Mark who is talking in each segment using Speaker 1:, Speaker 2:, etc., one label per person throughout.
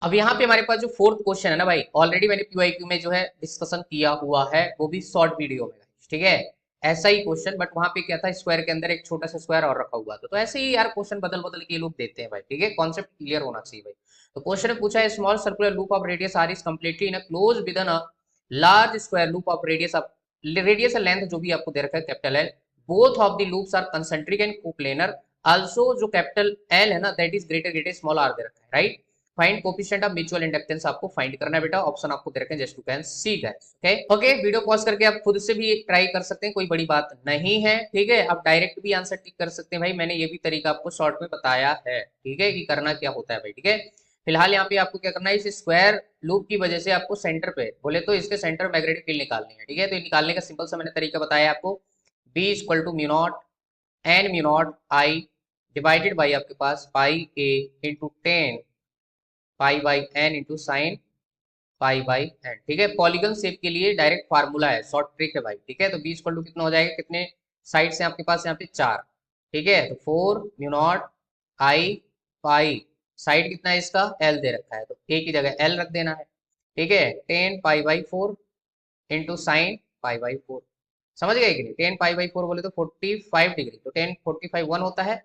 Speaker 1: अब यहाँ पे हमारे पास जो फोर्थ क्वेश्चन है ना भाई, ऑलरेडी मैंने पीवाईक्यू में जो है डिस्कशन किया हुआ है, वो भी शॉर्ट वीडियो में, ठीक है। ऐसा ही क्वेश्चन, बट वहां पे क्या था, स्क्वायर के अंदर एक छोटा सा स्क्वायर और रखा हुआ था। तो ऐसे ही यार क्वेश्चन बदल बदल के ये लोग देते हैं भाई, ठीक है, कॉन्सेप्ट क्लियर होना चाहिए भाई। तो क्वेश्चन में पूछा है, small circular loop of radius R is completely in close with a large square loop of radius length जो भी आपको दे रखा है capital L, both of the loops are concentric and coplanar, also जो कैपिटल एल है ना that is greater greater small R दे रखा है, right. Find coefficient of mutual inductance आपको फाइंड करना है बेटा, ऑप्शन आपको दे रखे हैं, just you can see guys. Okay okay, video pause करके आप खुद से भी ट्राई कर सकते हैं, कोई बड़ी बात नहीं है, ठीक है। आप डायरेक्ट भी आंसर टिक कर सकते हैं भाई, मैंने ये भी तरीका आपको शॉर्ट में बताया है, ठीक है, कि करना क्या होता है भाई, ठीक है। फिलहाल यहाँ पे आपको क्या करना है, इस स्क्वायर लूप की वजह से आपको सेंटर पे बोले तो इसके सेंटर मैग्नेटिक फील्ड निकालनी है, ठीक है। तो ये निकालने का सिंपल सा मैंने तरीका बताया आपको, B equal to mu not N mu not I divided by आपके पास pi A into 10 pi by N into sine pi by N, ठीक है। पॉलीगन शेप के लिए डायरेक्ट फार्मूला है, शॉर्ट ट्रिक है भाई, ठीक है। तो बी इक्वल टू कितना हो जाएगा, कितने साइड से आपके पास यहाँ पे 4, ठीक है। तो 4 mu not I pi, side कितना है इसका, एल दे रखा है, तो ए की जगह एल रख देना है, ठीक है। 10 pi by 4 into sine pi by 4, समझ गए कि नहीं। 10 पाई बाई 4 बोले तो 45 डिग्री, तो 10 45 1 होता है,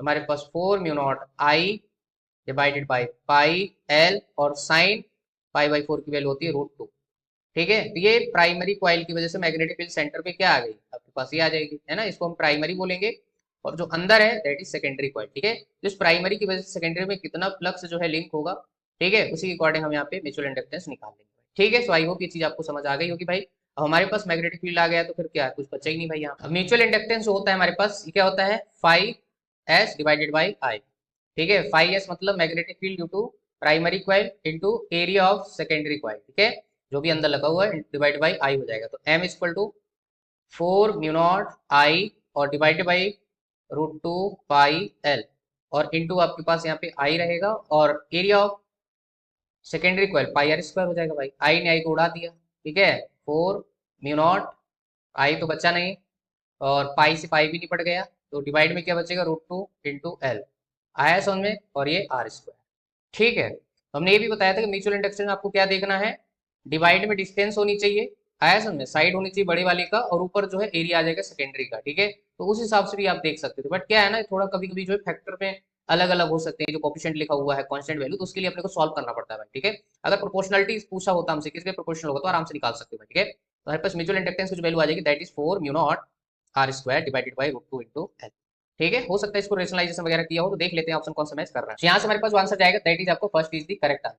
Speaker 1: हमारे पास 4 mu not I divided by pi L, और साइन पाई बाई 4 की वैल्यू होती है √2, ठीक है। तो ये प्राइमरी कॉइल की वजह से मैग्नेटिक फील्ड सेंटर पे क्या आ गई, आपके पास ये आ जाएगी, है ना, इसको हम प्राइमरी बोलेंगे। और जो अंदर है दैट इज सेकेंडरी कॉइल, ठीक है। तो इस प्राइमरी की वजह से सेकेंडरी में कितना फ्लक्स जो है लिंक होगा, ठीक है, उसी के अकॉर्डिंग हम यहाँ पे म्यूचुअल इंडक्टेंस निकाल लेंगे, ठीक है। सो आई होप ये चीज आपको समझ आ गई होगी भाई। अब हमारे पास मैग्नेटिक फील्ड आ गया तो फिर क्या है, कुछ बचा ही नहीं भाई। यहाँ म्यूचुअल इंडक्टेंस जो होता है हमारे पास, ये क्या होता है, 5s डिवाइडेड बाई आई, ठीक है। 5s मतलब magnetic field due to primary coil into area of secondary coil, ठीक है, जो भी अंदर लगा हुआ है, डिवाइड बाई आई हो जाएगा। तो m equal to 4 mu not I और डिवाइडेड बाई √2 पाई एल, और इंटू आपके पास यहाँ पे आई रहेगा, और area of secondary coil pi R square हो जाएगा भाई, आई ने आई को उड़ा दिया, ठीक है। 4 म्यू नॉट, आई तो बचा नहीं, और पाई से पाई भी निपट गया, तो डिवाइड में क्या बचेगा, √2 इंटू एल, आया समझ में, और ये आर स्क्वायर, ठीक है। तो हमने ये भी बताया था कि म्यूचुअल इंडक्शन में आपको क्या देखना है, डिवाइड में डिस्टेंस होनी चाहिए, आया समझ में, साइड होनी चाहिए बड़े वाले का, और ऊपर जो है एरिया आ जाएगा सेकेंडरी का, ठीक है। तो उस हिसाब से भी आप देख सकते थे, बट क्या है ना, थोड़ा कभी कभी जो है फैक्टर में अलग अलग हो सकते हैं, जो कोफिशिएंट लिखा हुआ है कांस्टेंट वैल्यू, तो उसके लिए अपने को सॉल्व करना पड़ता है भाई, ठीक है। अगर प्रोपोर्शनलिटी पूछा होता हमसे किसके प्रोपोर्शनल होगा तो आराम से निकाल सकते हैं, ठीक है। तो हमारे पास म्यूचुअल इंडक्टेंस की जो वैल्यू आ जाएगी that is 4 mu not R square divided by √2 into L, ठीक है। हो सकता है इसको रेशनलाइजेशन वगैरह किया हो, तो देख लेते हैं ऑप्शन कौन सा मैच कर रहा है। तो यहाँ से हमारे पास जो आंसर जाएगा दैट इज आपको first is the correct answer.